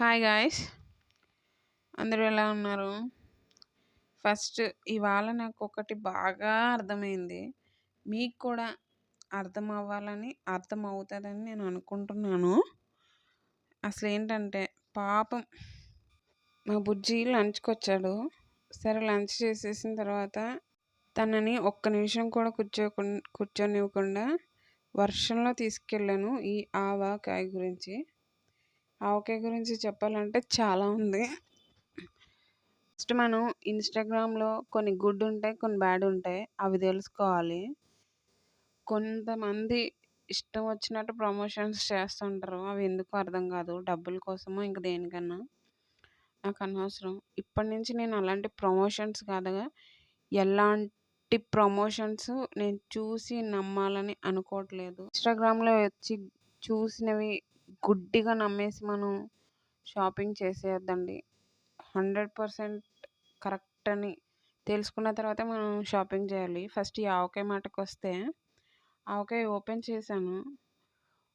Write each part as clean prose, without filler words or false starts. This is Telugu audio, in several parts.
హాయ్ గాయ్స్, అందరూ ఎలా ఉన్నారు? ఫస్ట్ ఇవాళ నాకు ఒకటి బాగా అర్థమైంది. మీకు కూడా అర్థమవుతుందని నేను అనుకుంటున్నాను. అసలు ఏంటంటే పాపం మా బుజ్జి లంచ్కి వచ్చాడు. సరే లంచ్ చేసేసిన తర్వాత తనని ఒక్క నిమిషం కూడా కూర్చొనివ్వకుండా వర్షంలో తీసుకెళ్ళాను. ఈ ఆవకాయ గురించి చెప్పాలంటే చాలా ఉంది. ఫస్ట్ మనం ఇన్స్టాగ్రామ్లో కొన్ని గుడ్ ఉంటాయి, కొన్ని బ్యాడ్ ఉంటాయి. అవి తెలుసుకోవాలి. కొంతమంది ఇష్టం వచ్చినట్టు ప్రమోషన్స్ చేస్తుంటారు. అవి ఎందుకో అర్థం కాదు. డబ్బుల కోసమో ఇంక దేనికన్నా నాకు అనవసరం. ఇప్పటి నుంచి నేను అలాంటి ప్రమోషన్స్ కాదుగా, ఎలాంటి ప్రమోషన్స్ నేను చూసి నమ్మాలని అనుకోవట్లేదు. ఇన్స్టాగ్రామ్లో వచ్చి చూసినవి గుడ్డిగా నమ్మేసి మనం షాపింగ్ చేసేయద్దండి. 100% కరెక్ట్ అని తెలుసుకున్న తర్వాత మనం షాపింగ్ చేయాలి. ఫస్ట్ ఈ ఆవకాయ మాటకు వస్తే, ఆవకాయ ఓపెన్ చేశాను.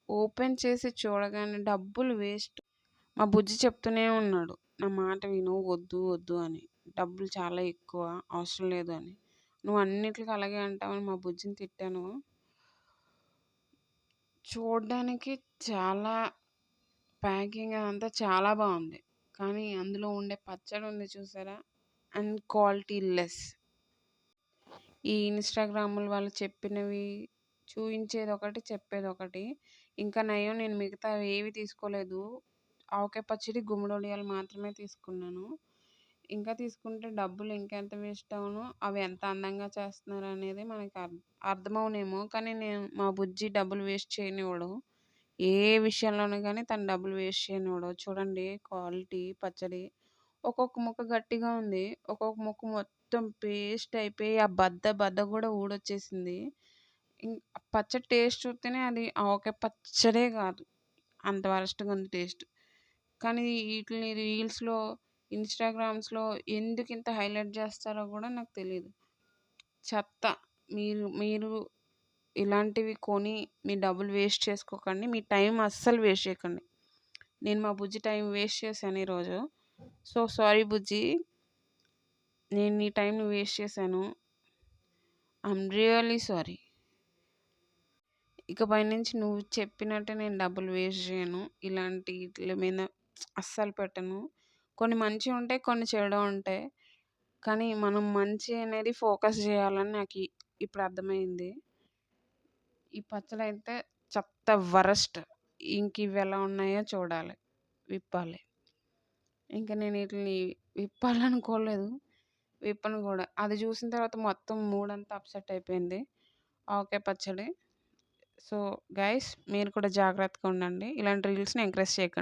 ఓపెన్ చేసి చూడగానే డబ్బులు వేస్ట్. మా బుజ్జి చెప్తూనే ఉన్నాడు, నా మాట విను, వద్దు వద్దు అని. డబ్బులు చాలా ఎక్కువ, అవసరం లేదు అని. నువ్వు అన్నిటికీ అలాగే అంటావని మా బుజ్జిని తిట్టాను. చూడడానికి చాలా ప్యాకింగ్ అదంతా చాలా బాగుంది, కానీ అందులో ఉండే పచ్చడి ఉంది చూసారా, అండ్ క్వాలిటీ లెస్. ఈ ఇన్స్టాగ్రాముల వాళ్ళు చెప్పినవి చూపించేది ఒకటి, చెప్పేది ఒకటి. ఇంకా నయం, నేను మిగతా ఏవి తీసుకోలేదు. ఆవకాయ పచ్చడి, గుమ్మడొడియాలు మాత్రమే తీసుకున్నాను. ఇంకా తీసుకుంటే డబ్బులు ఇంకెంత వేస్ట్ అవును. అవి ఎంత అందంగా చేస్తున్నారు అనేది మనకి అర్థమవునేమో, కానీ మా బుజ్జి డబ్బులు వేస్ట్ చేయనివ్వడు. ఏ విషయంలోనూ కానీ తను డబ్బులు వేస్ట్ చేయనివ్వడు. చూడండి క్వాలిటీ పచ్చడి, ఒక్కొక్క ముక్క గట్టిగా ఉంది, ఒక్కొక్క ముక్క మొత్తం పేస్ట్ అయిపోయి ఆ బద్ద కూడా ఊడొచ్చేసింది. పచ్చడి టేస్ట్ చూస్తేనే అది ఆవకాయ పచ్చడే కాదు, అంత వరస్ట్గా ఉంది టేస్ట్. కానీ వీటిని రీల్స్లో, ఇన్స్టాగ్రామ్స్లో ఎందుకు ఇంత హైలైట్ చేస్తారో కూడా నాకు తెలియదు. చెత్త. మీరు ఇలాంటివి కొని మీ డబ్బులు వేస్ట్ చేసుకోకండి. మీ టైం అస్సలు వేస్ట్ చేయకండి. నేను మా బుజ్జి టైం వేస్ట్ చేశాను ఈరోజు. సో సారీ బుజ్జి, నేను నీ టైంని వేస్ట్ చేశాను. I'm really sorry. ఇకపై నుంచి నువ్వు చెప్పినట్టే నేను డబ్బులు వేస్ట్ చేయను. ఇలాంటి వీటి మీద అస్సలు పెట్టను. కొన్ని మంచి ఉంటాయి, కొన్ని చెడు ఉంటాయి. కానీ మనం మంచి అనేది ఫోకస్ చేయాలని నాకు ఇప్పుడు అర్థమైంది. ఈ పచ్చడి అయితే చెత్త వరస్ట్. ఇంక ఇవి ఎలా ఉన్నాయో చూడాలి, విప్పాలి. ఇంకా నేను వీటిని విప్పాలనుకోలేదు, విప్పను కూడా. అది చూసిన తర్వాత మొత్తం మూడంతా అప్సెట్ అయిపోయింది ఆవకాయ పచ్చడి. సో గైస్, మీరు కూడా జాగ్రత్తగా ఉండండి. ఇలాంటి రీల్స్ని ఎంకరేజ్ చేయకండి.